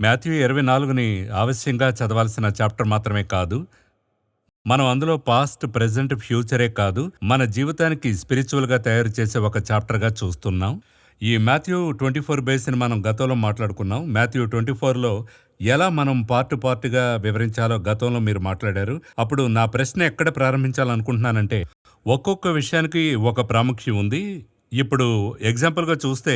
Matthew 24ని ఆవశ్యంగా చదవాల్సిన chapter మాత్రమే కాదు, మనం అందులో పాస్ట్, ప్రెజెంట్, ఫ్యూచరే కాదు, మన జీవితానికి స్పిరిచువల్గా తయారు చేసే ఒక చాప్టర్గా చూస్తున్నాం. ఈ మాథ్యూ 24 బేస్ని మనం గతంలో మాట్లాడుకున్నాం. మాథ్యూ 24లో ఎలా మనం పార్ట్గా వివరించాలో గతంలో మీరు మాట్లాడారు. అప్పుడు నా ప్రశ్న ఎక్కడ ప్రారంభించాలనుకుంటున్నానంటే, ఒక్కొక్క విషయానికి ఒక ప్రాముఖ్యం ఉంది. ఇప్పుడు ఎగ్జాంపుల్గా చూస్తే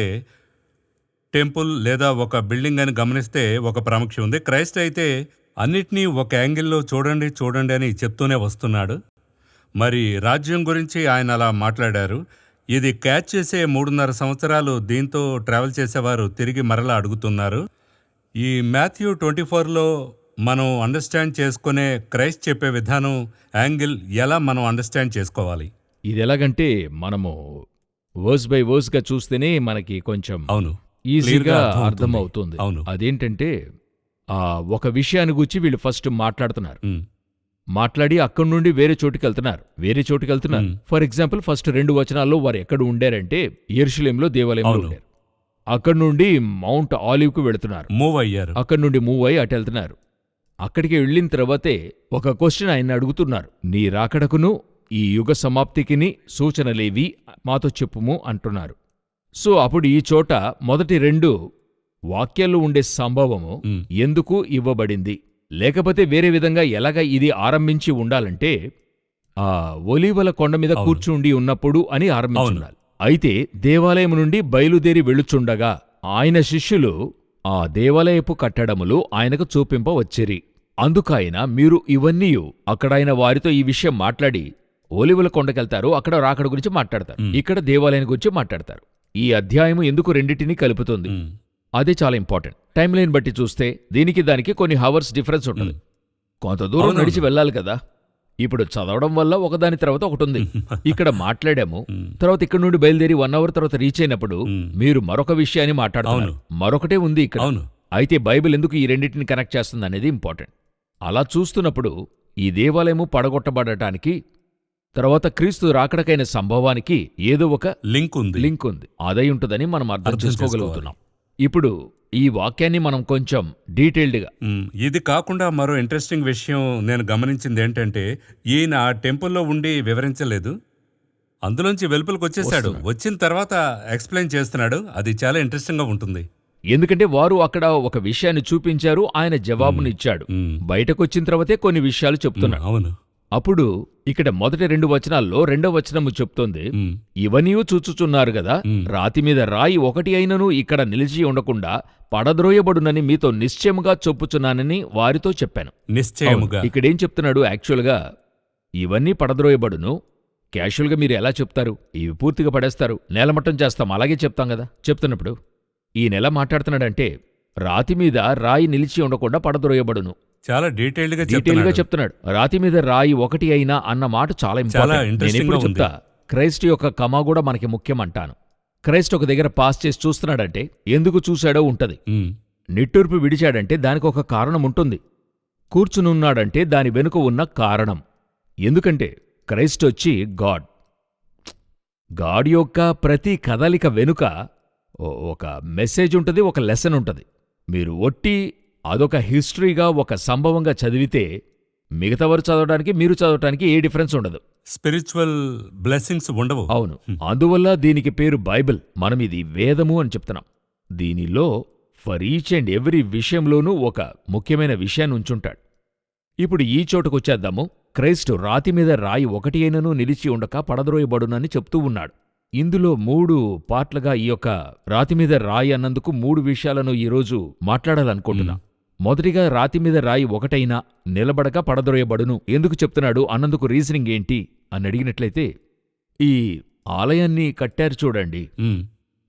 టెంపుల్ లేదా ఒక బిల్డింగ్ అని గమనిస్తే ఒక ప్రాముఖ్యం ఉంది. క్రైస్ట్ అయితే అన్నిటినీ ఒక యాంగిల్లో చూడండి అని చెప్తూనే వస్తున్నాడు. మరి రాజ్యం గురించి ఆయన అలా మాట్లాడారు. ఇది క్యాచ్ చేసే 3.5 సంవత్సరాలు దీంతో ట్రావెల్ చేసేవారు తిరిగి మరలా అడుగుతున్నారు. ఈ మాథ్యూ 24లో మనం అండర్స్టాండ్ చేసుకునే క్రైస్ట్ చెప్పే విధానం, యాంగిల్ ఎలా మనం అండర్స్టాండ్ చేసుకోవాలి? ఇది ఎలాగంటే మనము వర్స్ బై వర్స్గా చూస్తేనే మనకి కొంచెం అవును, ఈజీగా అర్థమవుతుంది. అవును. అదేంటంటే ఒక విషయాన్ని గురించి వీళ్ళు ఫస్ట్ మాట్లాడుతున్నారు. మాట్లాడి అక్కడి నుండి వేరే చోటుకి వెళ్తున్నారు. ఫర్ ఎగ్జాంపుల్ ఫస్ట్ 2 వచనాల్లో వారు ఎక్కడ ఉండారంటే యెరూషలేములో దేవాలయంలో ఉండారు. అక్కడి నుండి మౌంట్ ఆలివ్కు వెళుతున్నారు. మూవ్ అయ్యారు. అక్కడి నుండి మూవ్ అయ్యి అటు వెళ్తున్నారు. అక్కడికి వెళ్ళిన తర్వాతే ఒక క్వశ్చన్ ఆయన అడుగుతున్నారు. నీ రాకడకును ఈ యుగ సమాప్తికిని సూచనలేవి మాతో చెప్పుము అంటున్నారు. సో అప్పుడు ఈ చోట మొదటి 2 వాక్యాల్లో ఉండే సంభవము ఎందుకు ఇవ్వబడింది, లేకపోతే వేరే విధంగా ఎలాగ ఇది ఆరంభించి ఉండాలంటే ఒలీవల కొండ మీద కూర్చుండి ఉన్నప్పుడు అని ఆరంభించుండాలి. అయితే దేవాలయం నుండి బయలుదేరి వెళ్ళుచుండగా ఆయన శిష్యులు ఆ దేవాలయపు కట్టడములు ఆయనకు చూపింపవచ్చిరి. అందుకాయన మీరు ఇవన్నీ అక్కడాయన వారితో ఈ విషయం మాట్లాడి ఒలీవల కొండకెళ్తారు, అక్కడ రాకడ గురించి మాట్లాడతారు, ఇక్కడ దేవాలయం గురించి మాట్లాడతారు. ఈ అధ్యాయము ఎందుకు రెండింటినీ కలుపుతుంది, అదే చాలా ఇంపార్టెంట్. టైం లైన్ బట్టి చూస్తే దీనికి దానికి కొన్ని హవర్స్ డిఫరెన్స్ ఉంటుంది. కొంత దూరం నడిచి వెళ్ళాలి కదా. ఇప్పుడు చదవడం వల్ల ఒకదాని తర్వాత ఒకటి ఉంది. ఇక్కడ మాట్లాడాము, తర్వాత ఇక్కడ నుండి బయలుదేరి 1 అవర్ తర్వాత రీచ్ అయినప్పుడు మీరు మరొక విషయాన్ని మాట్లాడుతున్నారు. మరొకటే ఉంది ఇక్కడ. అయితే బైబిల్ ఎందుకు ఈ రెండింటిని కనెక్ట్ చేస్తుంది అనేది ఇంపార్టెంట్. అలా చూస్తున్నప్పుడు ఈ దేవాలయము పడగొట్టబడటానికి, తర్వాత క్రీస్తు రాకడకైన సంభవానికి ఏదో ఒక లింక్ ఉంది. అదై ఉంటుందని మనం అర్థం చేసుకోగలుగుతున్నాం. ఇప్పుడు ఈ వాక్యాన్ని మనం కొంచెం డీటెయిల్డ్గా, ఇది కాకుండా మరో ఇంట్రెస్టింగ్ విషయం నేను గమనించింది ఏంటంటే, ఈయన ఆ టెంపుల్లో ఉండి వివరించలేదు, అందులోంచి వెలుపలికి వచ్చేసాడు. వచ్చిన తర్వాత ఎక్స్ప్లెయిన్ చేస్తున్నాడు. అది చాలా ఇంట్రెస్టింగ్గా ఉంటుంది. ఎందుకంటే వారు అక్కడ ఒక విషయాన్ని చూపించారు, ఆయన జవాబునిచ్చాడు. బయటకొచ్చిన తర్వాతే కొన్ని విషయాలు చెప్తున్నాడు. అవును. అప్పుడు ఇక్కడ మొదటి 2 వచనాల్లో 2వ వచనము చెప్తోంది, ఇవనియూ చూచుచున్నారు గదా, రాతి మీద రాయి ఒకటి అయినను ఇక్కడ నిలిచి ఉండకుండా పడద్రోయబడునని మీతో నిశ్చయముగా చెప్పుచున్నానని వారితో చెప్పాను. నిశ్చయముగా ఇక్కడేం చెప్తున్నాడు? యాక్చువల్గా ఇవన్నీ పడద్రోయబడును. క్యాషువల్గా మీరు ఎలా చెప్తారు? ఇవి పూర్తిగా పడేస్తారు, నేలమట్టం చేస్తాం, అలాగే చెప్తాం కదా. చెప్తున్నప్పుడు ఈయన ఎలా మాట్లాడుతున్నాడంటే, రాతి మీద రాయి నిలిచి ఉండకుండా పడద్రోయబడును. చాలా డీటెయిల్డ్గా చెప్తున్నాడు. రాతి మీద రాయి ఒకటి అయినా అన్న మాట చాలా ఇంపార్టెంట్. నేను ఎప్పుడు చెప్తా, క్రైస్ట్ యొక్క కమా కూడా మనకి ముఖ్యం అంటాను. క్రైస్ట్ ఒక దగ్గర పాస్ చేసి చూస్తున్నాడంటే ఎందుకు చూశాడో ఉంటది. నిట్టూర్పు విడిచాడంటే దానికి ఒక కారణం ఉంటుంది. కూర్చునున్నాడంటే దాని వెనుక ఉన్న కారణం. ఎందుకంటే క్రైస్ట్ వచ్చి గాడ్ యొక్క ప్రతి కదలిక వెనుక ఒక మెసేజ్ ఉంటుంది, ఒక లెసన్ ఉంటుంది. మీరు ఒట్టి అదొక హిస్టరీగా, ఒక సంభవంగా చదివితే మిగతావారు చదవడానికి, మీరు చదవటానికి ఏ డిఫరెన్స్ ఉండదు. స్పిరిచువల్ బ్లెస్సింగ్స్ ఉండవు. అవును. అందువల్ల దీనికి పేరు బైబిల్. మనం ఇది వేదము అని చెప్తున్నాం. దీనిలో ఫర్ ఈచ్ అండ్ ఎవ్రీ విషయంలోనూ ఒక ముఖ్యమైన విషయాన్ని ఉంచుంటాడు. ఇప్పుడు ఈ చోటుకొచ్చేద్దాము. క్రైస్టు రాతి మీద రాయి ఒకటి అయినను నిలిచి ఉండక పడద్రోయబడునని చెప్తూ ఉన్నాడు. ఇందులో 3 పార్ట్లుగా ఈ యొక్క రాతి మీద రాయి అన్నందుకు 3 విషయాలను ఈరోజు మాట్లాడాలనుకుంటున్నా. మొదటిగా రాతి మీద రాయి ఒకటైనా నిలబడక పడద్రోయబడును ఎందుకు చెప్తున్నాడు అన్నందుకు రీజనింగ్ ఏంటి అని అడిగినట్లయితే, ఈ ఆలయాన్ని కట్టారు చూడండి,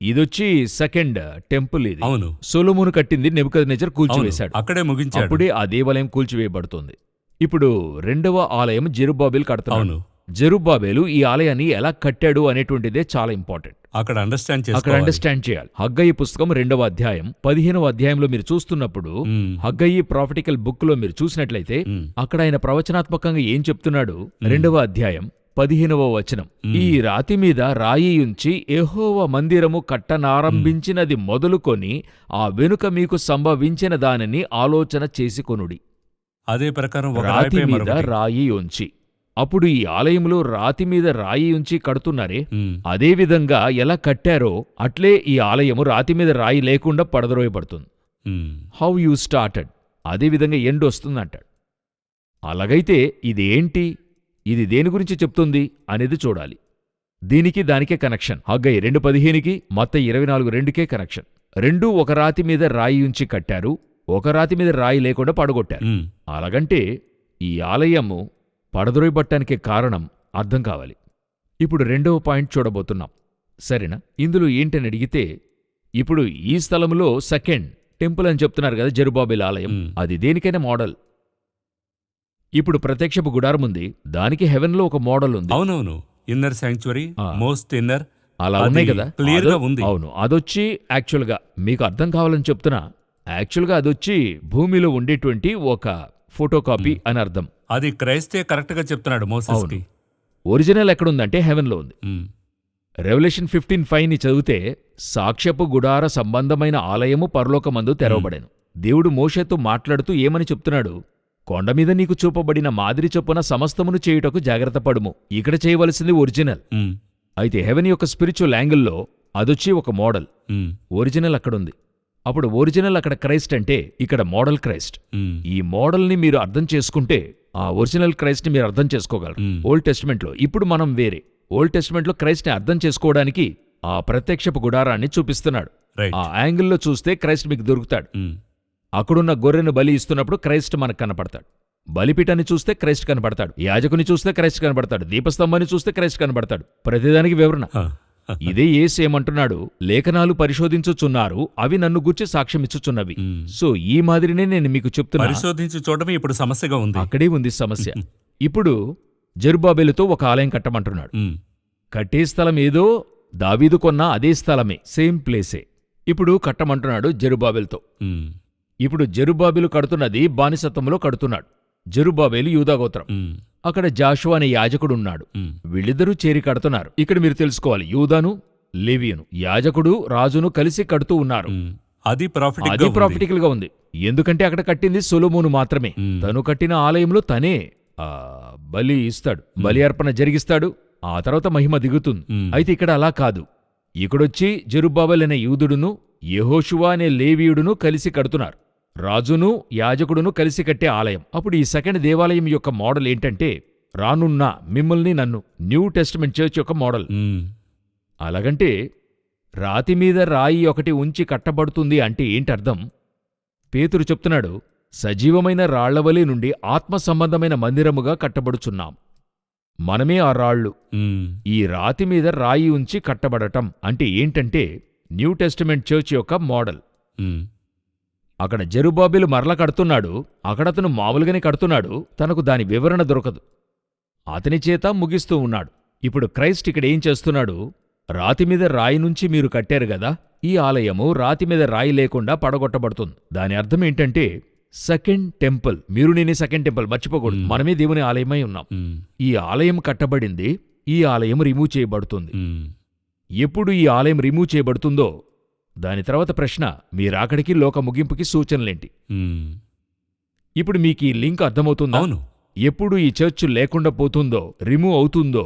ఇదొచ్చి సెకండ్ టెంపుల్. ఇది సొలొమోను కట్టింది, నెబుకద్నెజర్ కూల్చివేశాడు. అక్కడే ముగించాడు. అప్పుడే ఆ దేవాలయం కూల్చివేయబడుతుంది. ఇప్పుడు 2వ ఆలయం జెరుబ్బాబెలు కడతాడు. జెరుబ్బాబెలు ఈ ఆలయాన్ని ఎలా కట్టాడు అనేటువంటిదే చాలా ఇంపార్టెంట్. అక్కడ అండర్స్టాండ్ చేయాలి. హగ్గయి పుస్తకం 2వ అధ్యాయం 15వ అధ్యాయంలో మీరు చూస్తున్నప్పుడు, హగ్గయి ప్రాఫిటికల్ బుక్ లో మీరు చూసినట్లయితే అక్కడ ఆయన ప్రవచనాత్మకంగా ఏం చెప్తున్నాడు? 2వ అధ్యాయం 15వ వచనం. ఈ రాతి మీద రాయి ఉంచి యెహోవా మందిరము కట్టనారంభించినది మొదలుకొని ఆ వెనుక మీకు సంభవించిన దానిని ఆలోచన చేసుకొనుడి. అదే ప్రకారం ఒక రాతి రాయిపై మీద మరొకటి. రాయి ఉంచి. అప్పుడు ఈ ఆలయంలో రాతి మీద రాయి ఉంచి కడుతున్నారే, ఉమ్, అదే విధంగా ఎలా కట్టారో అట్లే ఈ ఆలయము రాతి మీద రాయి లేకుండా పడద్రోయబడుతుంది. ఉమ్, హౌ యూ స్టార్టెడ్, అదే విధంగా ఎండ్ వస్తుందంటాడు. అలాగైతే ఇదేంటి, ఇది దేని గురించి చెప్తుంది అనేది చూడాలి. దీనికి దానికే కనెక్షన్. హగ్గై 2:15కి మత్తయి 24:2కే కనెక్షన్. రెండూ ఒక రాతి మీద రాయి ఉంచి కట్టారు, ఒక రాతి మీద రాయి లేకుండా పడగొట్టారు. ఉమ్, అలాగంటే ఈ ఆలయము పడద్రోయబట్టానికి కారణం అర్థం కావాలి. ఇప్పుడు రెండవ పాయింట్ చూడబోతున్నాం, సరేనా? ఇందులో ఏంటని అడిగితే, ఇప్పుడు ఈ స్థలంలో సెకండ్ టెంపుల్ అని చెప్తున్నారు కదా, జెరుబాబెల్ ఆలయం. అది దేనికైనా మోడల్. ఇప్పుడు ప్రత్యక్షపు గుడారం ఉంది, దానికి హెవెన్లో ఒక మోడల్ ఉంది. అవునవును. ఇన్నర్ శాంక్చురీ, మోస్ట్ ఇన్నర్, అలా ఉన్నాయి కదా, క్లియర్ గా ఉంది. అవును, అదొచ్చి యాక్చువల్గా మీకు అర్థం కావాలని చెప్తున్నా, యాక్చువల్గా అదొచ్చి భూమిలో ఉండేటువంటి ఒక ఫోటోకాపీ అని అర్థం. అది క్రైస్తే కరెక్ట్ గా చెప్తున్నాడు మోసెస్ కి. ఒరిజినల్ ఎక్కడుందంటే హెవెన్లో ఉంది. రెవల్యూషన్ 15:5ని చదివితే, సాక్ష్యపు గుడార సంబంధమైన ఆలయము పరలోకమందు తెరవబడెను. దేవుడు మోషేతో మాట్లాడుతూ ఏమని చెప్తున్నాడు? కొండమీద నీకు చూపబడిన మాదిరి చొప్పున సమస్తమును చేయుటకు జాగ్రత్త పడుము. ఇక్కడ చేయవలసింది ఒరిజినల్. అయితే హెవెన్ యొక్క స్పిరిచువల్ యాంగిల్లో అదొచ్చి ఒక మోడల్. ఒరిజినల్ అక్కడుంది. అప్పుడు ఒరిజినల్ అక్కడ క్రైస్ట్ అంటే ఇక్కడ మోడల్ క్రైస్ట్. ఈ మోడల్ని మీరు అర్థం చేసుకుంటే ఆ ఒరిజినల్ క్రైస్ట్ని మీరు అర్థం చేసుకోగలరు. ఓల్డ్ టెస్టిమెంట్లో. ఇప్పుడు మనం వేరే. ఓల్డ్ టెస్టిమెంట్లో క్రైస్ట్ని అర్థం చేసుకోవడానికి ఆ ప్రత్యక్షపు గుడారాన్ని చూపిస్తున్నాడు. ఆ యాంగిల్లో చూస్తే క్రైస్ట్ మీకు దొరుకుతాడు. అక్కడున్న గొర్రెను బలి ఇస్తున్నప్పుడు క్రైస్ట్ మనకు కనపడతాడు. బలిపీఠాన్ని చూస్తే క్రైస్ట్ కనపడతాడు. యాజకుని చూస్తే క్రైస్ట్ కనపడతాడు. దీపస్తంభాన్ని చూస్తే క్రైస్ట్ కనపడతాడు. ప్రతిదానికి వివరణ. ఇదే యేసు ఏమంటున్నాడు? లేఖనాలు పరిశోధించుచున్నారు, అవి నన్ను గూర్చి సాక్ష్యమిచ్చుచున్నవి. సో ఈ మాదిరినే నేను మీకు చెప్తున్నా. పరిశోధించి చూడటమే ఇప్పుడు సమస్యగా ఉంది. అక్కడే ఉంది సమస్య. ఇప్పుడు జెరుబాబెలుతో ఒక ఆలయం కట్టమంటున్నాడు. కట్టే స్థలం ఏదో దావీదు కొన్న అదే స్థలమే, సేమ్ ప్లేసే. ఇప్పుడు కట్టమంటున్నాడు జెరుబాబెలుతో. ఇప్పుడు జెరుబాబెలు కడుతున్నది బానిసత్వంలో కడుతున్నాడు. జెరుబాబెలు యూదాగోత్రం. అక్కడ జాషువా అనే యాజకుడున్నాడు. వీళ్ళిద్దరూ చేరి కడుతున్నారు. ఇక్కడ మీరు తెలుసుకోవాలి, యూదాను లేవియను, యాజకుడు రాజును కలిసి కడుతూ ఉన్నారు. అది ప్రాఫిటికల్ గా ఉంది. ఎందుకంటే అక్కడ కట్టింది సొలొమోను మాత్రమే. తను కట్టిన ఆలయంలో తనే బలి ఇస్తాడు, బలి అర్పణ జరిగిస్తాడు. ఆ తర్వాత మహిమ దిగుతుంది. అయితే ఇక్కడ అలా కాదు. ఇక్కడొచ్చి జెరుబ్బాబెల్ అనే యూదుడును యెహోషువ అనే లేవీయుడును కలిసి కడుతున్నారు. రాజును యాజకుడును కలిసి కట్టే ఆలయం. అప్పుడు ఈ సెకండ్ దేవాలయం యొక్క మోడల్ ఏంటంటే, రానున్న మిమ్మల్ని నన్ను, న్యూ టెస్టమెంట్ చర్చ్ యొక్క మోడల్. అలాగంటే రాతి మీద రాయి ఒకటి ఉంచి కట్టబడుతుంది అంటే ఏంటర్థం? పేతురు చెప్తున్నాడు, సజీవమైన రాళ్లవలే నుండి ఆత్మ సంబంధమైన మందిరముగా కట్టబడుచున్నాం. మనమే ఆ రాళ్ళు. ఈ రాతి మీద రాయి ఉంచి కట్టబడటం అంటే ఏంటంటే న్యూ టెస్టిమెంట్ చర్చ్ యొక్క మోడల్. అక్కడ జెరుబ్బాబెలు మరల కడుతున్నాడు. అక్కడతను మామూలుగానే కడుతున్నాడు. తనకు దాని వివరణ దొరకదు. అతని చేత ముగిస్తూ ఉన్నాడు. ఇప్పుడు క్రైస్ట్ ఇక్కడ ఏం చేస్తున్నాడు? రాతి మీద రాయి నుంచి మీరు కట్టారు గదా, ఈ ఆలయము రాతి మీద రాయి లేకుండా పడగొట్టబడుతుంది. దాని అర్థం ఏంటంటే సెకండ్ టెంపుల్. మీరు నేనే సెకండ్ టెంపుల్, మర్చిపోకూడదు. మనమే దేవుని ఆలయమై ఉన్నాం. ఈ ఆలయం కట్టబడింది, ఈ ఆలయం రిమూవ్ చేయబడుతుంది. ఎప్పుడు ఈ ఆలయం రిమూవ్ చేయబడుతుందో దాని తర్వాత ప్రశ్న, మీరాకడికి లోక ముగింపుకి సూచనలేంటి? ఇప్పుడు మీకు ఈ లింక్ అర్థమవుతుందా? అవును. ఎప్పుడు ఈ చర్చ్ లేకుండా పోతుందో, రిమూవ్ అవుతుందో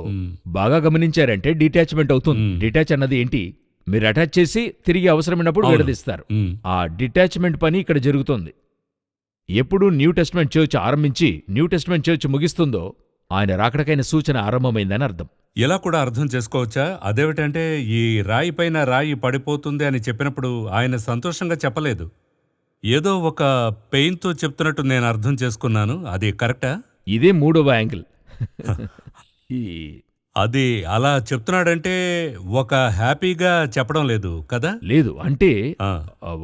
బాగా గమనించారంటే డిటాచ్మెంట్ అవుతుంది. డిటాచ్ అన్నది ఏంటి? మీరు అటాచ్ చేసి తిరిగి అవసరమైనప్పుడు విడదీస్తారు. ఆ డిటాచ్మెంట్ పని ఇక్కడ జరుగుతోంది. ఎప్పుడు న్యూ టెస్టిమెంట్ చర్చ్ ఆరంభించి న్యూ టెస్టిమెంట్ చర్చ్ ముగిస్తుందో ఆయన రాకడకైన సూచన ఆరంభమైందని అర్థం. ఇలా కూడా అర్థం చేసుకోవచ్చా? అదేమిటంటే ఈ రాయి పైన రాయి పడిపోతుంది అని చెప్పినప్పుడు ఆయన సంతోషంగా చెప్పలేదు. ఏదో ఒక పెయిన్తో చెప్తున్నట్టు నేను అర్థం చేసుకున్నాను. అది కరెక్టా? ఇదే మూడవ యాంగిల్. అది అలా చెప్తున్నాడంటే ఒక హ్యాపీగా చెప్పడం లేదు కదా? లేదు, అంటే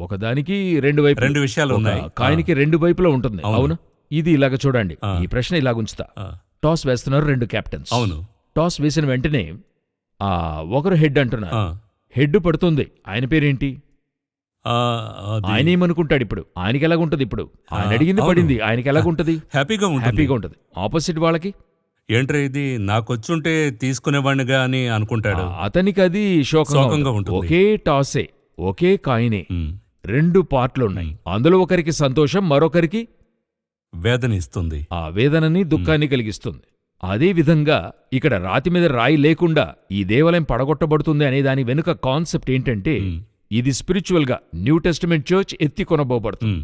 ఒకదానికి రెండు విషయాలు ఉన్నాయి. కాయినికి రెండు వైపులా ఉంటుంది. అవును. ఇది ఇలాగ చూడండి. ఈ ప్రశ్న ఇలాగుంచుతా. టాస్ వేస్తున్నారు రెండు కెప్టెన్స్. అవును. టాస్ వేసిన వెంటనే ఒకరు హెడ్ అంటున్నారు. హెడ్ పడుతుంది. ఆయన పేరేంటి? ఆయన ఏమనుకుంటాడు ఇప్పుడు? ఆయనకి ఎలాగుంటది? ఇప్పుడు ఆయన అడిగింది పడింది, ఆయనకి ఎలాగుంటది? హ్యాపీగా ఉంటుంది. ఆపోజిట్ వాళ్ళకి ఏంట్రా ఇది నాకొచ్చుంటే తీసుకునేవాడినిగా అని అనుకుంటాడు. అతనికి అది శోకంగా శోకంగా ఉంటుంది. ఉంటుంది. ఒకే టాసే, ఒకే కాయినే, ఉమ్, 2 పార్ట్లున్నాయి. అందులో ఒకరికి సంతోషం, మరొకరికి వేదన ఇస్తుంది. ఆ వేదనని, దుఃఖాన్ని కలిగిస్తుంది. అదే విధంగా ఇక్కడ రాతి మీద రాయి లేకుండా ఈ దేవాలయం పడగొట్టబడుతుంది అనే దాని వెనుక కాన్సెప్ట్ ఏంటంటే, ఇది స్పిరిచువల్ గా న్యూ టెస్టమెంట్ చర్చ్ ఎత్తి కొనబోబడుతుంది. ఉమ్,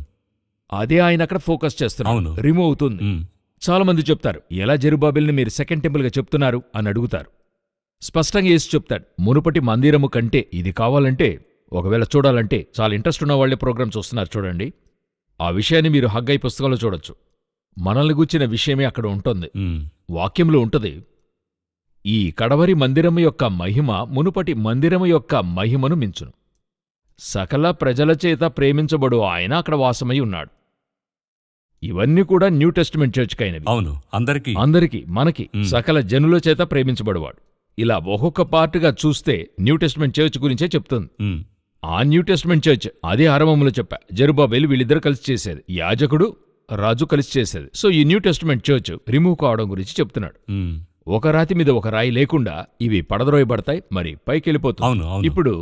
అదే ఆయన అక్కడ ఫోకస్ చేస్తున్నారు. అవును. రిమూవ్ అవుతుంది. ఉమ్, చాలా మంది చెప్తారు, ఎలా జెరుబాబెల్ని మీరు సెకండ్ టెంపుల్గా చెప్తున్నారు అని అడుగుతారు. స్పష్టంగా వేసి చెప్తాడు, మునుపటి మందిరము కంటే ఇది కావాలంటే, ఒకవేళ చూడాలంటే చాలా ఇంట్రెస్ట్ ఉన్న వాళ్లే ప్రోగ్రామ్ చూస్తున్నారు చూడండి. ఆ విషయాన్ని మీరు హగ్గై పుస్తకంలో చూడొచ్చు. మనల్ని గుచ్చిన విషయమే అక్కడ ఉంటుంది. ఉమ్, వాక్యంలో ఉంటది, ఈ కడవరి మందిరము యొక్క మహిమ మునుపటి మందిరము యొక్క మహిమను మించును. సకల ప్రజల చేత ప్రేమించబడు ఆయన అక్కడ వాసమై ఉన్నాడు. ఇవన్నీ కూడా న్యూ టెస్టిమెంట్ చర్చ్కైనవి. అవును, అందరికీ, మనకి, సకల జనుల చేత ప్రేమించబడువాడు. ఇలా ఒక్కొక్క పార్ట్గా చూస్తే న్యూ టెస్టిమెంట్ చర్చ్ గురించే చెప్తుంది. ఉమ్, ఆ న్యూ టెస్టిమెంట్ చర్చ్ అదే ఆరంభంలో చెప్పా, జెరుబాబెలు వీళ్ళిద్దరు కలిసి చేసేది, యాజకుడు రాజు కలిసి చేసేది. సో ఈ న్యూ టెస్టిమెంట్ చర్చ్ రిమూవ్ కావడం గురించి చెప్తున్నాడు. ఉమ్, ఒక రాతి మీద ఒక రాయి లేకుండా ఇవి పడద్రోయబడతాయి, మరి పైకెళ్ళిపోతుంది. అవును, అవును. ఇప్పుడు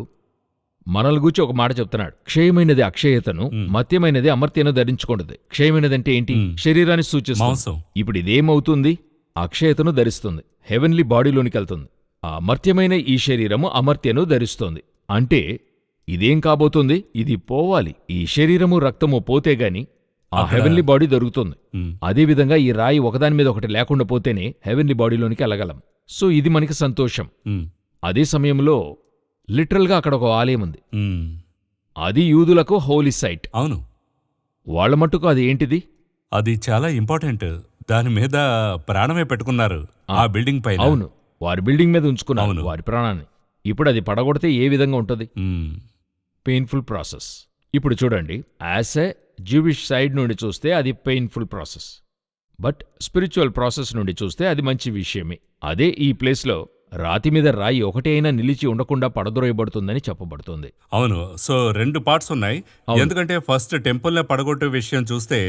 మనల్ని గూర్చి ఒక మాట చెప్తున్నాడు, క్షయమైనది అక్షయతను, మత్యమైనది అమర్త్యను ధరించుకుంటుంది. క్షయమైనదంటే ఏంటి? శరీరాన్ని సూచిస్తుంది. మాంసం. ఇప్పుడు ఇదేమవుతుంది? అక్షయతను ధరిస్తుంది, హెవెన్లీ బాడీలోనికి వెళ్తుంది. ఆ అమర్త్యమైన ఈ శరీరము అమర్త్యను ధరిస్తోంది. అంటే ఇదేం కాబోతుంది? ఇది పోవాలి. ఈ శరీరము రక్తము పోతే గాని ఆ హెవెన్లీ బాడీ దొరుకుతుంది. అదేవిధంగా ఈ రాయి ఒకదాని మీద ఒకటి లేకుండా పోతేనే హెవెన్లీ బాడీలోనికి వెళ్ళగలం. సో ఇది మనకి సంతోషం. అదే సమయంలో లిటరల్గా అక్కడ ఒక ఆలయం ఉంది. అది యూదులకు హోలీ సైట్. అవును, వాళ్ళ మట్టుకు అది ఏంటిది? అది చాలా ఇంపార్టెంట్. దాని మీద ప్రాణమే పెట్టుకున్నారు, ఆ బిల్డింగ్ పైన. అవును, వారి బిల్డింగ్ మీద ఉంచుకున్నారు అవును. వారి ప్రాణాన్ని. ఇప్పుడు అది పడగొడితే ఏ విధంగా ఉంటుంది? ఉమ్, పెయిన్ఫుల్ ప్రాసెస్. ఇప్పుడు చూడండి, యాజ్ ఎ జ్యూవిష్ సైడ్ నుండి చూస్తే అది painful process, but spiritual process నుండి చూస్తే అది మంచి విషయమే. అదే ఈ ప్లేస్లో రాతి మీద రాయి ఒకటి అయినా నిలిచి ఉండకుండా పడద్రోయబడుతుందని చెప్పబడుతుంది. అవును. సో 2 పార్ట్స్ ఉన్నాయి. ఎందుకంటే ఫస్ట్ టెంపుల్నే పడగొట్టే విషయం చూస్తే,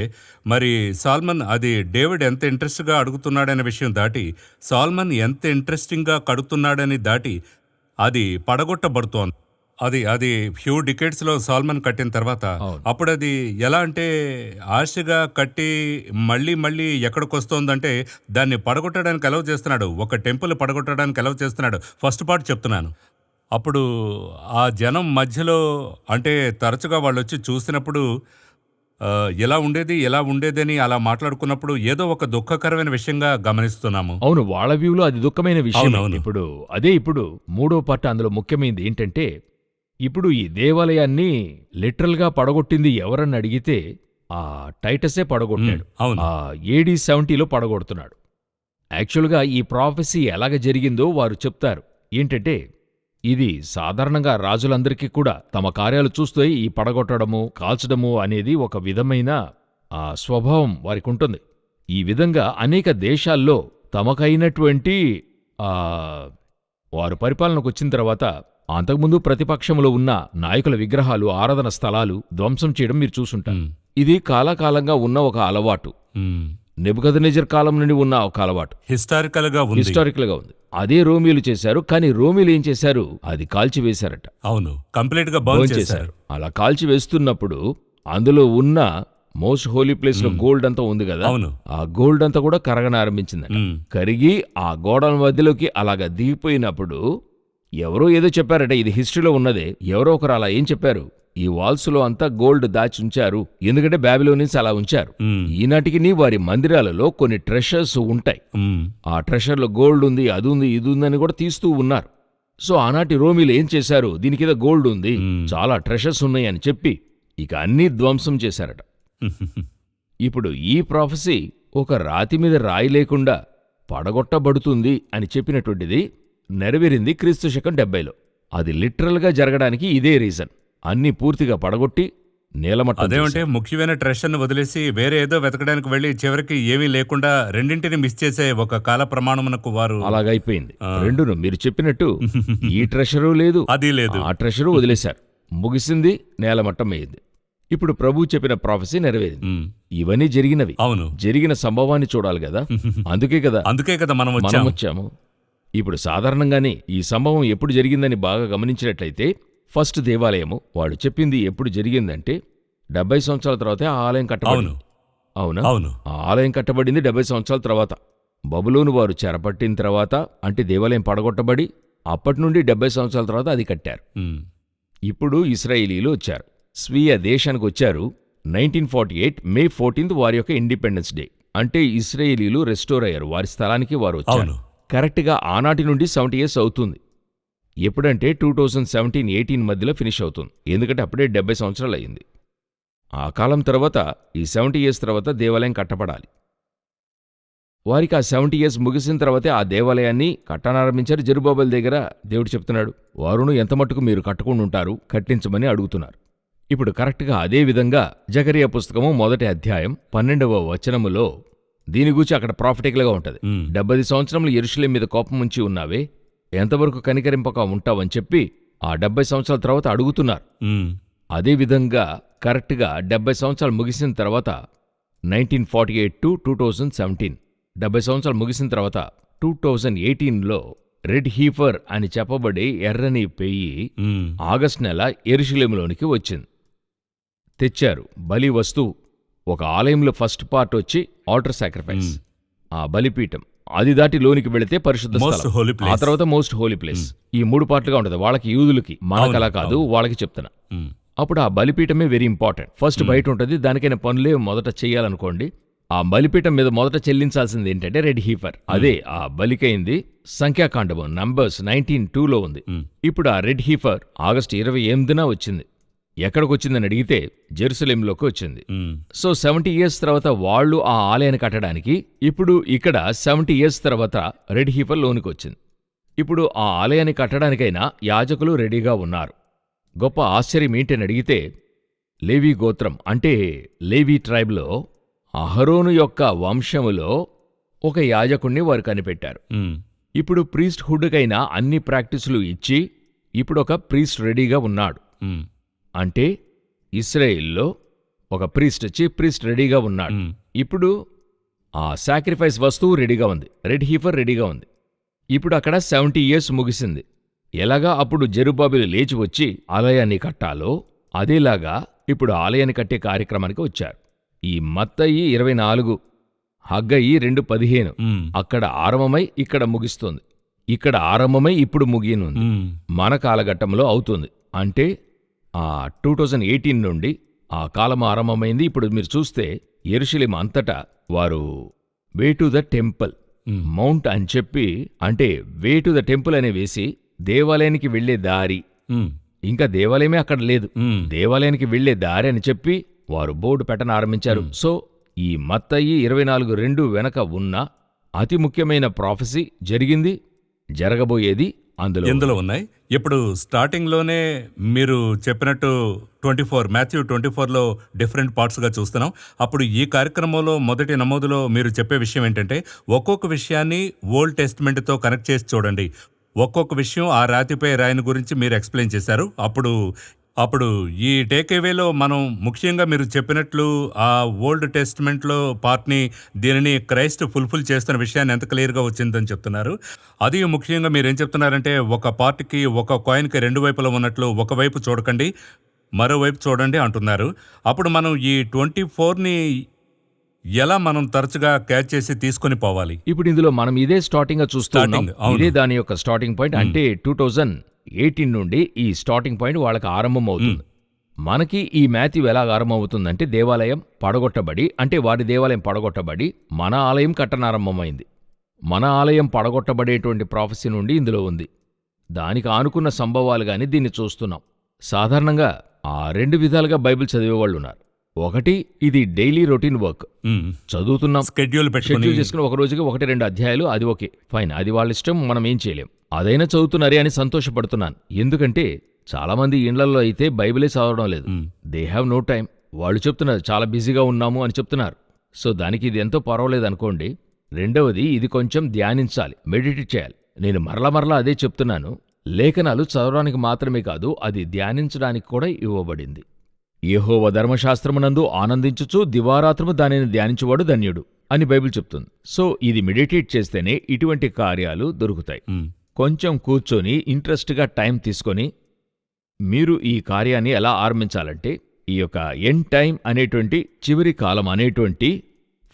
మరి సాల్మన్ అది డేవిడ్ ఎంత ఇంట్రెస్ట్గా అడుగుతున్నాడనే విషయం దాటి, సాల్మన్ ఎంత ఇంట్రెస్టింగ్గా కడుతున్నాడని దాటి అది పడగొట్టబడుతోంది. అది ఫ్యూ డికేట్స్లో సాల్మన్ కట్టిన తర్వాత, అప్పుడు అది ఎలా అంటే ఆశగా కట్టి మళ్ళీ మళ్ళీ ఎక్కడికి వస్తోందంటే దాన్ని పడగొట్టడానికి అలౌ చేస్తున్నాడు. ఒక టెంపుల్ పడగొట్టడానికి అలౌ చేస్తున్నాడు. ఫస్ట్ పార్ట్ చెప్తున్నాను. అప్పుడు ఆ జనం మధ్యలో అంటే తరచుగా వాళ్ళు వచ్చి చూసినప్పుడు ఎలా ఉండేదని అలా మాట్లాడుకున్నప్పుడు ఏదో ఒక దుఃఖకరమైన విషయంగా గమనిస్తున్నాము. అవును, వాళ్ళ వ్యూలో అది దుఃఖమైన విషయం. అవును. ఇప్పుడు మూడో పార్ట్ అందులో ముఖ్యమైనది ఏంటంటే, ఇప్పుడు ఈ దేవాలయాన్ని లిటరల్గా పడగొట్టింది ఎవరని అడిగితే ఆ టైటసే పడగొట్టాడు. అవును. ఆ AD 70లో పడగొడుతున్నాడు. యాక్చువల్గా ఈ ప్రాఫెసీ ఎలాగ జరిగిందో వారు చెప్తారు. ఏంటంటే, ఇది సాధారణంగా రాజులందరికీ కూడా తమ కార్యాలు చూస్తే ఈ పడగొట్టడము, కాల్చడము అనేది ఒక విధమైన స్వభావం వారికి ఉంటుంది. ఈ విధంగా అనేక దేశాల్లో తమకైనటువంటి వారు పరిపాలనకు వచ్చిన తర్వాత అంతకుముందు ప్రతిపక్షంలో ఉన్న నాయకుల విగ్రహాలు, ఆరాధన స్థలాలు ధ్వంసం చేయడం మీరు చూసుంటారు. ఇది కాలకాలంగా ఉన్న ఒక అలవాటు. నెబుకద్నెజర్ కాలం నుండి ఉన్న ఒక అలవాటు. హిస్టారికల్ గా ఉంది. అదే రోమీలు చేశారు. కానీ రోమీలు ఏం చేశారు? అది కాల్చివేశారట. అవును, కంప్లీట్ గా బర్న్ చేశారు. అలా కాల్చివేస్తున్నప్పుడు అందులో ఉన్న మోస్ట్ హోలీ ప్లేస్ లో గోల్డ్ అంతా ఉంది కదా, అవును, ఆ గోల్డ్ అంతా కూడా కరగనారంభించిందట. కరిగి ఆ గోడల మధ్యలోకి అలాగా దిగిపోయినప్పుడు ఎవరో ఏదో చెప్పారట, ఇది హిస్టరీలో ఉన్నదే. ఎవరో ఒకరు అలా ఏం చెప్పారు? ఈ వాల్స్లో అంతా గోల్డ్ దాచి ఉంచారు, ఎందుకంటే బాబిలోనియన్స్ అలా ఉంచారు. ఈనాటికి వారి మందిరాలలో కొన్ని ట్రెషర్స్ ఉంటాయి. ఆ ట్రెషర్లో గోల్డ్ ఉంది, అది ఉంది, ఇది ఉందని కూడా తీస్తూ ఉన్నారు. సో ఆనాటి రోమీలు ఏం చేశారు? దీనికి ఏదో గోల్డ్ ఉంది, చాలా ట్రెషర్స్ ఉన్నాయి అని చెప్పి ఇక అన్నీ ధ్వంసం చేశారట. ఇప్పుడు ఈ ప్రాఫెసీ ఒక రాతి మీద రాయి లేకుండా పడగొట్టబడుతుంది అని చెప్పినటువంటిది నెరవేరింది క్రీస్తు శకం 70లో. అది లిటరల్గా జరగడానికి ఇదే రీజన్. అన్నీ పూర్తిగా పడగొట్టి నేలమట్టం. అదేమంటే ముఖ్యమైన ట్రెషర్ని వదిలేసి వేరే ఏదో వెతకడానికి వెళ్ళి చివరికి ఏమీ లేకుండా రెండింటిని మిస్ చేసే ఒక కాల ప్రమాణమునకు వారు అలాగైపోయింది. రెండును మీరు చెప్పినట్టు ఈ ట్రెషరు లేదు, అది లేదు, ఆ ట్రెషరు వదిలేశారు. ముగిసింది, నేలమట్టం అయ్యింది. ఇప్పుడు ప్రభువు చెప్పిన ప్రాఫెసీ నెరవేరింది. ఉమ్, ఇవన్నీ జరిగినవి. అవును. జరిగిన సంభవాన్ని చూడాలి కదా. అందుకే కదా అందుకే కదా మనం మనం వచ్చాము. వచ్చాము. ఇప్పుడు సాధారణంగానే ఈ సంభవం ఎప్పుడు జరిగిందని బాగా గమనించినట్లయితే, ఫస్ట్ దేవాలయము వాడు చెప్పింది ఎప్పుడు జరిగిందంటే 70 సంవత్సరాల తర్వాతే ఆ ఆలయం కట్టబడింది. అవును అవునా? అవును ఆ ఆలయం కట్టబడింది 70 సంవత్సరాల తర్వాత. బబులోను వారు చెరపట్టిన తర్వాత, అంటే దేవాలయం పడగొట్టబడి అప్పటి నుండి 70 సంవత్సరాల తర్వాత అది కట్టారు. ఉమ్, ఇప్పుడు ఇశ్రాయేలీలు వచ్చారు, స్వీయ దేశానికి వచ్చారు. 1948 మే 14 వారి యొక్క ఇండిపెండెన్స్ డే. అంటే ఇశ్రాయేలీలు రెస్టోర్ అయ్యారు, వారి స్థలానికి వారు వచ్చారు. అవును. కరెక్ట్గా ఆనాటి నుండి 70 years అవుతుంది. ఎప్పుడంటే 2017-18 మధ్యలో ఫినిష్ అవుతుంది. ఎందుకంటే అప్పుడే 70 సంవత్సరాలు అయింది. ఆ కాలం తర్వాత ఈ 70 years తర్వాత దేవాలయం కట్టబడాలి. వారికి ఆ 70 years ముగిసిన తర్వాతే ఆ దేవాలయాన్ని కట్టనారంభించారు. జెరుబ్బాబెలు దగ్గర దేవుడు చెప్తున్నాడు, వారును ఎంత మట్టుకు మీరు కట్టుకుని ఉంటారు, కట్టించమని అడుగుతున్నారు. ఇప్పుడు కరెక్ట్గా అదే విధంగా జకరియా పుస్తకము 1వ అధ్యాయం 12వ వచనములో దీని గురించి అక్కడ ప్రాఫిటికల్గా ఉంటుంది. 70 సంవత్సరములు యెరూషలేము మీద కోపం ఉంచి ఉన్నావే, ఎంతవరకు కనికరింపక ఉంటావని చెప్పి ఆ 70 సంవత్సరాల తర్వాత అడుగుతున్నారు. ఉమ్, అదేవిధంగా కరెక్ట్గా 70 సంవత్సరాలు ముగిసిన తర్వాత 1948 to 2017, 70 సంవత్సరాలు ముగిసిన తర్వాత 2018లో రెడ్ హీఫర్ అని చెప్పబడే ఎర్రని పెయ్యి ఉమ్, ఆగస్టు నెల యెరూషలేములోనికి వచ్చింది. తెచ్చారు బలి వస్తువు. ఒక ఆలయంలో ఫస్ట్ పార్ట్ వచ్చి ఆల్టర్ సాక్రిఫైస్, ఆ బలిపీఠం. అది దాటి లోనికి వెళితే పరిశుద్ధ Most స్థలం. holy place. ఆ తర్వాత మోస్ట్ హోలీ ప్లేస్. ఈ 3 పార్ట్లుగా ఉంటుంది. వాళ్ళకి యూదులకి, మనకలా కాదు, వాళ్ళకి చెప్తున్నా. ఉమ్, అప్పుడు ఆ బలిపీఠమే వెరీ ఇంపార్టెంట్. ఫస్ట్ బయట ఉంటుంది, దానికైనా పనులే మొదట చెయ్యాలనుకోండి. ఆ బలిపీఠం మీద మొదట చెల్లించాల్సింది ఏంటంటే రెడ్ హీఫర్. అదే ఆ బలికైంది. సంఖ్యాకాండము నంబర్స్ 19:2లో ఉంది. ఇప్పుడు ఆ రెడ్ హీఫర్ ఆగస్టు 28న వచ్చింది. ఎక్కడికొచ్చిందని అడిగితే జెరూసలేంలోకి వచ్చింది. ఉమ్, సో 70 years తర్వాత వాళ్ళు ఆ ఆలయాన్ని కట్టడానికి, ఇప్పుడు ఇక్కడ 70 years తర్వాత రెడ్ హీఫర్ లోనికి వచ్చింది. ఇప్పుడు ఆ ఆలయాన్ని కట్టడానికైనా యాజకులు రెడీగా ఉన్నారు. గొప్ప ఆశ్చర్యం ఏంటని అడిగితే, లేవీ గోత్రం అంటే లేవీ ట్రైబ్లో అహరోను యొక్క వంశములో ఒక యాజకుణ్ణి వారు కనిపెట్టారు. ఉమ్, ఇప్పుడు ప్రీస్ట్ హుడ్కైనా అన్ని ప్రాక్టీసులు ఇచ్చి ఇప్పుడు ఒక ప్రీస్ట్ రెడీగా ఉన్నాడు. ఉమ్, అంటే ఇశ్రాయేల్లో ఒక ప్రీస్ట్, చీఫ్ ప్రీస్ట్ రెడీగా ఉన్నాడు. ఉమ్, ఇప్పుడు ఆ సాక్రిఫైస్ వస్తువు రెడీగా ఉంది, రెడ్ హీఫర్ రెడీగా ఉంది. ఇప్పుడు అక్కడ 70 years ముగిసింది. ఎలాగా అప్పుడు జెరుబ్బాబెలు లేచి వచ్చి ఆలయాన్ని కట్టాలో అదేలాగా ఇప్పుడు ఆలయాన్ని కట్టే కార్యక్రమానికి వచ్చారు. ఈ మత్తయి 24, హగ్గయి 2:15 ఉమ్, అక్కడ ఆరంభమై ఇక్కడ ముగిస్తుంది. ఇక్కడ ఆరంభమై ఇప్పుడు ముగియనుంది. ఉమ్, మన కాలఘట్టంలో అవుతుంది. అంటే ఆ 2018 నుండి ఆ కాలం ఆరంభమైంది. ఇప్పుడు మీరు చూస్తే యెరూషలేము అంతటా వారు way to the temple mount అని చెప్పి, అంటే వే టు ద టెంపుల్ అనే వేసి దేవాలయానికి వెళ్లే దారి, ఉమ్, ఇంకా దేవాలయమే అక్కడ లేదు, ఉమ్, దేవాలయానికి వెళ్లే దారి అని చెప్పి వారు బోర్డు పెట్టన ఆరంభించారు. సో ఈ మత్తయి 24:2 వెనక ఉన్న అతి ముఖ్యమైన ప్రాఫెసీ జరిగింది, జరగబోయేది అందులో. ఎందులో ఉన్నాయి. ఇప్పుడు స్టార్టింగ్లోనే మీరు చెప్పినట్టు 24 మాథ్యూ 24లో డిఫరెంట్ పార్ట్స్గా చూస్తున్నాం. అప్పుడు ఈ కార్యక్రమంలో మొదటి నమోదులో మీరు చెప్పే విషయం ఏంటంటే, ఒక్కొక్క విషయాన్ని ఓల్డ్ టెస్ట్మెంట్తో కనెక్ట్ చేసి చూడండి. ఒక్కొక్క విషయం ఆ రాతిపై రాయిని గురించి మీరు ఎక్స్ప్లెయిన్ చేశారు. అప్పుడు ఈ టేక్అవేలో మనం ముఖ్యంగా మీరు చెప్పినట్లు ఆ ఓల్డ్ టెస్ట్మెంట్లో పార్ట్ని, దీనిని క్రైస్ట్ ఫుల్ఫిల్ చేస్తున్న విషయాన్ని ఎంత క్లియర్గా వచ్చిందని చెప్తున్నారు. అది ముఖ్యంగా మీరు ఏం చెప్తున్నారంటే, ఒక పార్ట్కి, ఒక కాయిన్కి 2 వైపులా ఉన్నట్లు ఒకవైపు చూడకండి, మరోవైపు చూడండి అంటున్నారు. అప్పుడు మనం ఈ 24ని ఎలా మనం తరచుగా క్యాచ్ చేసి తీసుకొని పోవాలి? ఇప్పుడు ఇందులో మనం ఇదే స్టార్టింగ్గా చూస్తున్నాం. Starting, అవును. ఇదే దాని యొక్క స్టార్టింగ్ పాయింట్. అంటే 2018 నుండి ఈ స్టార్టింగ్ పాయింట్ వాళ్ళకి ఆరంభం అవుతుంది. మనకి ఈ మాథ్యూ ఎలా ఆరంభం అవుతుందంటే, దేవాలయం పడగొట్టబడి, అంటే వారి దేవాలయం పడగొట్టబడి మన ఆలయం కట్టనారంభమైంది. మన ఆలయం పడగొట్టబడేటువంటి ప్రాఫెసీ నుండి ఇందులో ఉంది. దానికి ఆనుకున్న సంభవాలు గాని దీన్ని చూస్తున్నాం. సాధారణంగా ఆ 2 విధాలుగా బైబిల్ చదివేవాళ్ళు ఉన్నారు. ఒకటి, ఇది డైలీ రొటీన్ వర్క్, చదువుతున్నాం, షెడ్యూల్ షెడ్యూల్ చేసుకుని ఒక రోజుకి 1-2 అధ్యాయాలు, అది ఓకే ఫైన్, అది వాళ్ళ ఇష్టం, మనం ఏం చేయలేం. అదైనా చదువుతున్నారే అని సంతోషపడుతున్నాను. ఎందుకంటే చాలామంది ఇండ్లలో అయితే బైబిలే చదవడం లేదు. They have no time. వాళ్ళు చెప్తున్నారు చాలా బిజీగా ఉన్నాము అని చెప్తున్నారు. సో దానికి ఇది ఎంతో పర్వాలేదు అనుకోండి. రెండవది, ఇది కొంచెం ధ్యానించాలి, మెడిటేట్ చేయాలి. నేను మరలా అదే చెప్తున్నాను. లేఖనాలు చదవడానికి మాత్రమే కాదు, అది ధ్యానించడానికి కూడా ఇవ్వబడింది. యెహోవా ధర్మశాస్త్రమునందు ఆనందించుచు దివారాత్రము దానిని ధ్యానించువాడు ధన్యుడు అని బైబిల్ చెప్తుంది. సో ఇది మెడిటేట్ చేస్తేనే ఇటువంటి కార్యాలు దొరుకుతాయి. కొంచెం కూర్చొని ఇంట్రెస్ట్గా టైం తీసుకొని మీరు ఈ కార్యాన్ని ఎలా ఆరంభించాలంటే, ఈ యొక్క ఎండ్ టైం అనేటువంటి చివరి కాలం అనేటువంటి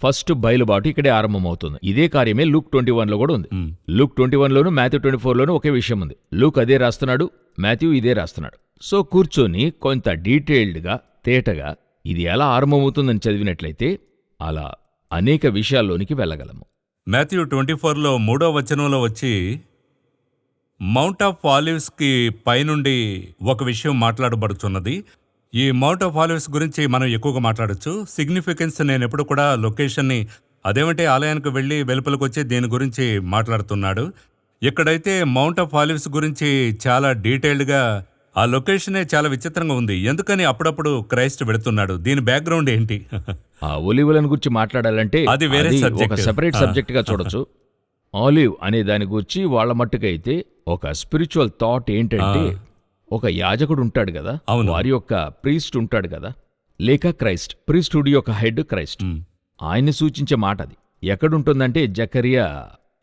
ఫస్ట్ బయలుబాటు ఇక్కడే ఆరంభమవుతుంది. ఇదే కార్యమే లూక్ 21లో కూడా ఉంది. లూక్ 21లోను మాథ్యూ 24లోను ఒకే విషయం ఉంది. లూక్ అదే రాస్తున్నాడు, మాథ్యూ ఇదే రాస్తున్నాడు. సో కూర్చొని కొంత డీటెయిల్డ్గా తేటగా ఇది ఎలా ఆరంభమవుతుందని చదివినట్లయితే అలా అనేక విషయాల్లోనికి వెళ్ళగలము. మాథ్యూ 24లో 3వ వచనంలో వచ్చి మౌంట్ ఆఫ్ ఆలివ్స్కి పైనుండి ఒక విషయం మాట్లాడబడుతున్నది. ఈ మౌంట్ ఆఫ్ ఆలివ్స్ గురించి మనం ఎక్కువగా మాట్లాడొచ్చు. సిగ్నిఫికెన్స్ నేను ఎప్పుడు కూడా లొకేషన్ని అదేమంటే ఆలయానికి వెళ్ళి వెలుపలికి వచ్చి దీని గురించి మాట్లాడుతున్నాడు. ఇక్కడైతే మౌంట్ ఆఫ్ ఆలివ్స్ గురించి చాలా డీటెయిల్డ్గా ఆ లొకేషనే చాలా విచిత్రంగా ఉంది. ఎందుకని అప్పుడప్పుడు క్రైస్ట్ వెళుతున్నాడు, దీని బ్యాక్గ్రౌండ్ ఏంటి? ఆ ఒలివులను గురించి మాట్లాడాలంటే అది వేరే ఒక సబ్జెక్ట్. సెపరేట్ సబ్జెక్ట్గా చూడొచ్చు. ఆలివ్ అనే దాని గురించి వాళ్ళ మట్టుకైతే ఒక స్పిరిచువల్ థాట్ ఏంటంటే, ఒక యాజకుడు ఉంటాడు కదా, అవును. వారి యొక్క ప్రీస్ట్ ఉంటాడు కదా, లేక క్రైస్ట్, ప్రీస్టుడ్ యొక్క హెడ్ క్రైస్ట్, ఆయన్ని సూచించే మాట అది. ఎక్కడుంటుందంటే జకరియా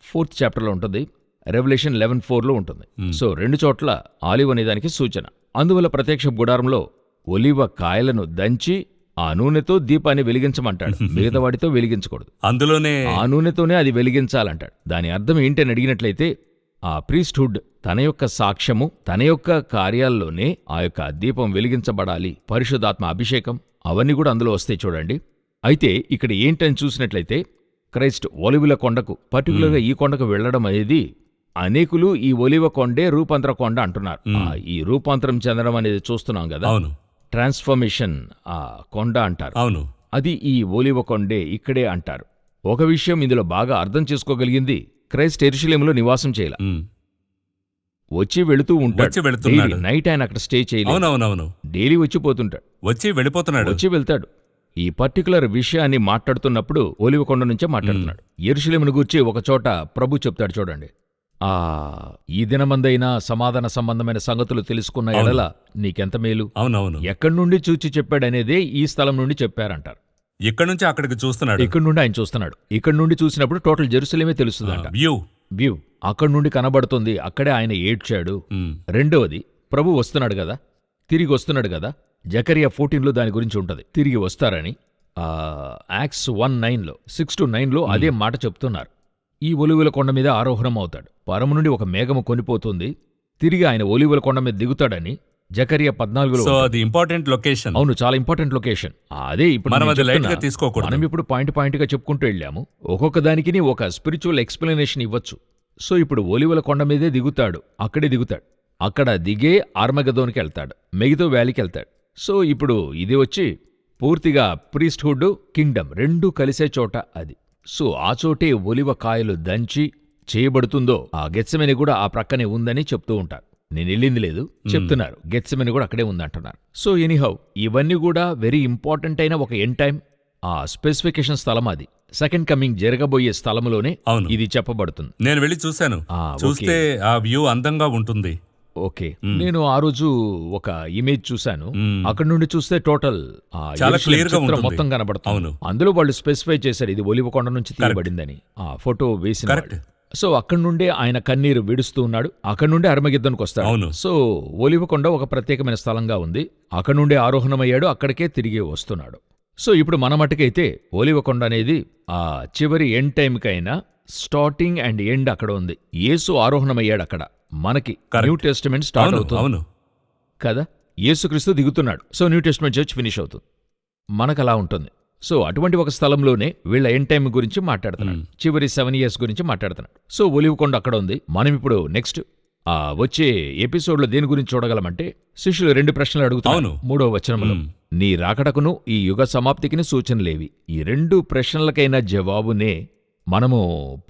4th చాప్టర్లో ఉంటుంది, రెవల్యూషన్ 11:4లో ఉంటుంది. సో 2 చోట్ల ఆలివ్ అనే దానికి సూచన. అందువల్ల ప్రత్యక్ష గుడారంలో ఒలివ కాయలను దంచి ఆ నూనెతో దీపాన్ని వెలిగించమంటాడు, మిగతా వాటితో వెలిగించకూడదు. అందులోనే ఆ నూనెతోనే అది వెలిగించాలంటాడు. దాని అర్థం ఏంటని అడిగినట్లయితే, ఆ ప్రీస్ట్హుడ్ తన యొక్క సాక్ష్యము, తన యొక్క కార్యాల్లోనే ఆ యొక్క దీపం వెలిగించబడాలి. పరిశుద్ధాత్మ అభిషేకం అవన్నీ కూడా అందులో వస్తాయి చూడండి. అయితే ఇక్కడ ఏంటని చూసినట్లయితే, క్రైస్ట్ ఒలివుల కొండకు, పర్టికులర్గా ఈ కొండకు వెళ్లడం అనేది అనేకులు ఈ ఒలివ కొండే రూపాంతర కొండ అంటున్నారు. ఈ రూపాంతరం చెందడం అనేది చూస్తున్నాం కదా, అవును ట్రాన్స్ఫర్మేషన్ ఆ కొండ అంటారు. అవును అది ఈ ఒలివ కొండే ఇక్కడే అంటారు. ఒక విషయం ఇందులో బాగా అర్థం చేసుకోగలిగింది, క్రైస్ట్ యెరూషలేములో నివాసం చేయాల, వచ్చి వెళుతూ ఉంటాడు. వెళుతున్నాడు. నైట్ ఆయన అక్కడ స్టే చేయలేదు. అవునవునవును డైలీ వచ్చిపోతుంటాడు, వచ్చి వెళ్ళిపోతున్నాడు. వచ్చి వెళ్తాడు. ఈ పర్టికులర్ విషయాన్ని మాట్లాడుతున్నప్పుడు ఒలివ కొండ నుంచే మాట్లాడుతున్నాడు. యెరూషలేమును గూర్చి ఒక చోట ప్రభు చెప్తాడు చూడండి, ఈ దినమందైనా సమాధాన సంబంధమైన సంగతులు తెలుసుకున్న ఎడల నీకెంత మేలు. అవునవును ఎక్కడి నుండి చూచి చెప్పాడనేదే ఈ స్థలం నుండి చెప్పారంటారు. ఇక్కడ నుంచి అక్కడికి చూస్తున్నాడు. ఇక్కడ నుండి ఆయన చూస్తున్నాడు. ఇక్కడ నుండి చూసినప్పుడు టోటల్ జెరూసలేమే తెలుస్తుందంట. వ్యూ అక్కడి నుండి కనబడుతుంది. అక్కడే ఆయన ఏడ్చాడు. రెండవది, ప్రభు వస్తున్నాడు కదా, తిరిగి వస్తున్నాడు కదా. జకరియా 14లో దాని గురించి ఉంటుంది, తిరిగి వస్తారని. యాక్ట్స్ 1:9లో 6-9లో అదే మాట చెప్తున్నారు. ఈ ఒలివుల కొండ మీద ఆరోహణం అవుతాడు. పరము నుండి ఒక మేఘము కొనిపోతుంది, తిరిగి ఆయన ఒలివుల కొండ మీద దిగుతాడని జకరియా 14లో. సో అది ఇంపార్టెంట్ లొకేషన్. అవును, చాలా ఇంపార్టెంట్ లొకేషన్. అదే ఇప్పుడు మనం అది లైట్ గా తీసుకోకూడదు. మనం ఇప్పుడు పాయింట్ గా చెప్పుకుంటూ వెళ్ళాము. ఒక్కొక్క దానికి ఒక స్పిరిచువల్ ఎక్స్ప్లెనేషన్ ఇవ్వచ్చు. సో ఇప్పుడు ఒలివల కొండ మీదే దిగుతాడు, అక్కడే దిగుతాడు. అక్కడ దిగే ఆర్మగదోనికి వెళ్తాడు, మెగిదో వ్యాలీకి వెళ్తాడు. సో ఇప్పుడు ఇది వచ్చి పూర్తిగా ప్రీస్ట్హుడ్, కింగ్డమ్ రెండూ కలిసే చోట అది. సో ఆ చోటే ఒలివ కాయలు దంచి చేయబడుతుందో ఆ గెత్సెమని కూడా ఆ ప్రక్కనే ఉందని చెప్తూ ఉంటారు. నేను వెళ్ళింది లేదు, చెప్తున్నారు గెత్సెమని కూడా అక్కడే ఉందంటున్నారు. సో ఎనీహౌ ఇవన్నీ కూడా వెరీ ఇంపార్టెంట్ అయిన ఒక ఎండ్ టైం ఆ స్పెసిఫికేషన్ స్థలం అది. సెకండ్ కమింగ్ జరగబోయే స్థలములోనే ఇది చెప్పబడుతుంది. నేను వెళ్ళి చూశాను, చూస్తే ఆ వ్యూ అందంగా ఉంటుంది. ఓకే, నేను ఆ రోజు ఒక ఇమేజ్ చూశాను. అక్కడ నుండి చూస్తే టోటల్ చాలా క్లియర్ గా మొత్తం కనబడుతుంది. అందులో వాళ్ళు స్పెసిఫై చేశారు ఇది ఒలివ కొండ నుంచి తీయబడిందని, ఆ ఫోటో వేసిన. సో అక్కడి నుండే ఆయన కన్నీరు విడుస్తూ ఉన్నాడు. అక్కడి నుండి అర్మగిద్దోనికి వస్తాడు. సో ఒలివ కొండ ఒక ప్రత్యేకమైన స్థలంగా ఉంది. అక్కడి నుండే ఆరోహణమయ్యాడు, అక్కడికే తిరిగి వస్తున్నాడు. సో ఇప్పుడు మన మటుకైతే ఒలివ కొండ అనేది ఆ చివరి ఎండ్ టైంకైనా స్టార్టింగ్ అండ్ ఎండ్ అక్కడ ఉంది. యేసు ఆరోహణమయ్యాడు అక్కడ. మనకి న్యూ టెస్టిమెంట్ స్టార్ట్ అవుతుంది కదా, యేసుక్రీస్తు దిగుతున్నాడు. So new Testament church finish అవుతుంది. మనకు అలా ఉంటుంది. సో అటువంటి ఒక స్థలంలోనే వీళ్ళ ఎండ్ టైం గురించి మాట్లాడుతున్నాడు, చివరి 7 years గురించి మాట్లాడుతున్నాడు. సో ఒలివ కొండ అక్కడ ఉంది. మనం ఇప్పుడు నెక్స్ట్ వచ్చే ఎపిసోడ్లో దేని గురించి చూడగలమంటే, శిష్యులు 2 ప్రశ్నలు అడుగుతాను 3వ వచనంలో. నీ రాకడకును ఈ యుగ సమాప్తికిని సూచనలేవి. ఈ 2 ప్రశ్నలకైనా జవాబునే మనము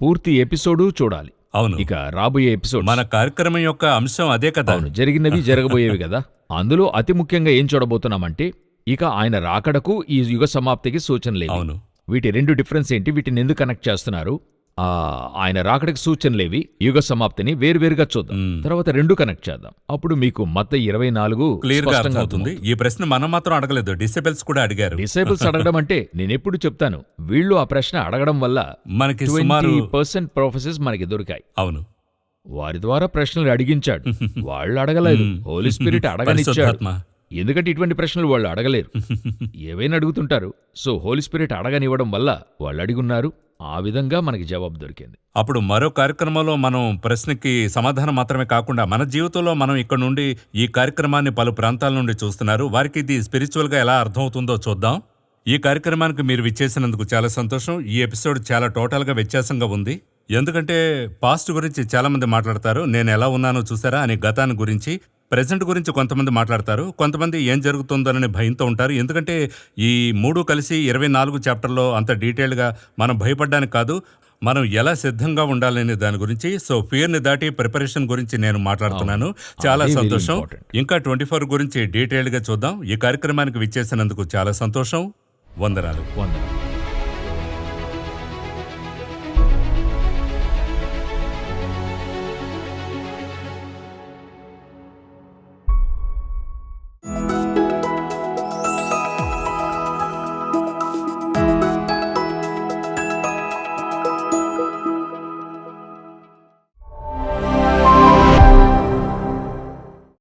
పూర్తి ఎపిసోడు చూడాలి. అవును, ఇక రాబోయే ఎపిసోడ్ మన కార్యక్రమం యొక్క అంశం అదే కదా. అవును, జరిగినవి జరగబోయేవి కదా. అందులో అతి ముఖ్యంగా ఏం చూడబోతున్నామంటే, ఇక ఆయన రాకడకు ఈ యుగ సమాప్తికి సూచనలేవి. అవును, వీటి 2 డిఫరెన్స్ ఏంటి, వీటిని ఎందుకు కనెక్ట్ చేస్తున్నారు, ఆయన రాకడికి సూచనలేవి, యుగ సమాప్తిని వేరువేరుగా చూద్దాం. తర్వాత రెండు కనెక్ట్ చేద్దాం. అప్పుడు మీకు మత్తయి 24 క్లియర్ గా స్పష్టంగా అర్థమవుతుంది. ఈ ప్రశ్న మనం మాత్రం అడగలేదు, డిసేబుల్స్ కూడా అడిగారు. డిసైబుల్స్ అడగడం అంటే నేనెప్పుడు చెప్తాను, వీళ్ళు ఆ ప్రశ్న అడగడం వల్ల మనకి సుమారు 20% ప్రొఫెసెస్ మనకి దొరికాయి. అవును, వారి ద్వారా ప్రశ్నలు అడిగించాడు. వాళ్ళు అడగలేదు, హోలీ స్పిరిట్ అడగనిచ్చాడు. పరిశుద్ధాత్మ. ఎందుకంటే ఇటువంటి ప్రశ్నలు వాళ్ళు అడగలేరు, ఏవైనా అడుగుతుంటారు. సో హోలీ స్పిరిట్ అడగనివ్వడం వల్ల వాళ్ళు అడిగున్నారు. ఆ విధంగా మనకి జవాబు దొరికింది. అప్పుడు మరో కార్యక్రమంలో మనం ప్రశ్నకి సమాధానం మాత్రమే కాకుండా మన జీవితంలో మనం ఇక్కడ నుండి ఈ కార్యక్రమాన్ని పలు ప్రాంతాల నుండి చూస్తున్నారు, వారికి ఇది స్పిరిచువల్ గా ఎలా అర్థమవుతుందో చూద్దాం. ఈ కార్యక్రమానికి మీరు విచ్చేసినందుకు చాలా సంతోషం. ఈ ఎపిసోడ్ చాలా టోటల్ గా వ్యత్యాసంగా ఉంది. ఎందుకంటే పాస్ట్ గురించి చాలా మంది మాట్లాడతారు, నేను ఎలా ఉన్నానో చూసారా అని గతాన్ని గురించి. ప్రెజెంట్ గురించి కొంతమంది మాట్లాడతారు, కొంతమంది ఏం జరుగుతుందోనని భయంతో ఉంటారు. ఎందుకంటే ఈ మూడు కలిసి 24 చాప్టర్లో అంత డీటెయిల్గా మనం భయపడడానికి కాదు, మనం ఎలా సిద్ధంగా ఉండాలనే దాని గురించి. సో ఫియర్ని దాటి ప్రిపరేషన్ గురించి నేను మాట్లాడుతున్నాను. చాలా అది very సంతోషం. important. ఇంకా 24 గురించి డీటెయిల్గా చూద్దాం. ఈ కార్యక్రమానికి విచ్చేసినందుకు చాలా సంతోషం. వందనాలు. వందనాలు.